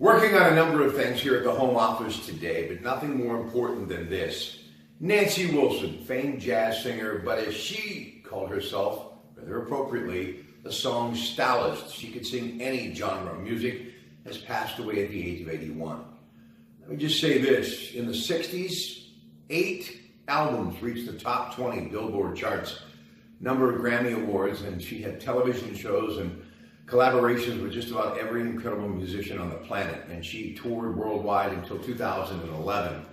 Working on a number of things here at the home office today, but nothing more important than this. Nancy Wilson, famed jazz singer, but as she called herself, rather appropriately, the song Stylist, she could sing any genre of music, has passed away at the age of 81. Let me just say this, in the 60s, 8 albums reached the top 20 Billboard charts, number of Grammy Awards, and she had television shows and collaborations with just about every incredible musician on the planet, and she toured worldwide until 2011.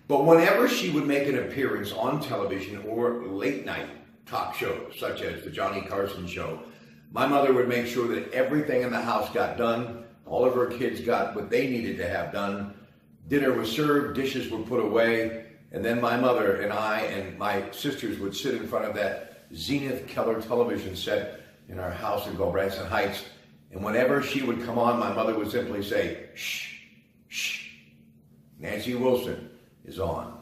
But whenever she would make an appearance on television or late night talk shows, such as the Johnny Carson show, my mother would make sure that everything in the house got done, all of her kids got what they needed to have done, dinner was served, dishes were put away, and then my mother and I and my sisters would sit in front of that Zenith color television set in our house in Branson Heights, and whenever she would come on, my mother would simply say, "Shh, shh, Nancy Wilson is on."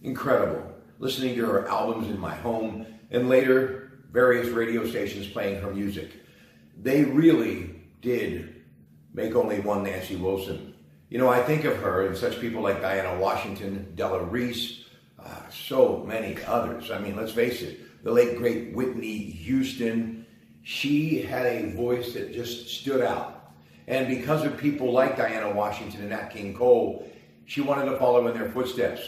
Incredible. Listening to her albums in my home, and later various radio stations playing her music. They really did make only one Nancy Wilson. You know, I think of her and such people like Diana Washington, Della Reese, so many others. I mean, let's face it, the late great Whitney Houston. She had a voice that just stood out. And because of people like Diana Washington and Nat King Cole, she wanted to follow in their footsteps.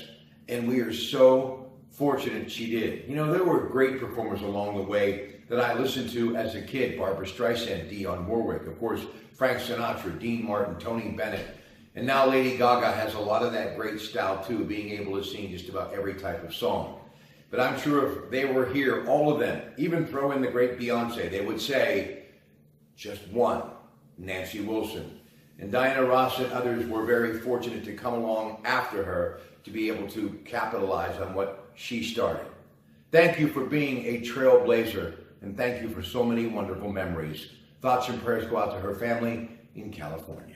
And we are so fortunate she did. You know, there were great performers along the way that I listened to as a kid. Barbra Streisand, Dionne Warwick, of course, Frank Sinatra, Dean Martin, Tony Bennett. And now Lady Gaga has a lot of that great style too, being able to sing just about every type of song. But I'm sure if they were here, all of them, even throw in the great Beyonce, they would say, just one, Nancy Wilson. And Diana Ross and others were very fortunate to come along after her to be able to capitalize on what she started. Thank you for being a trailblazer, and thank you for so many wonderful memories. Thoughts and prayers go out to her family in California.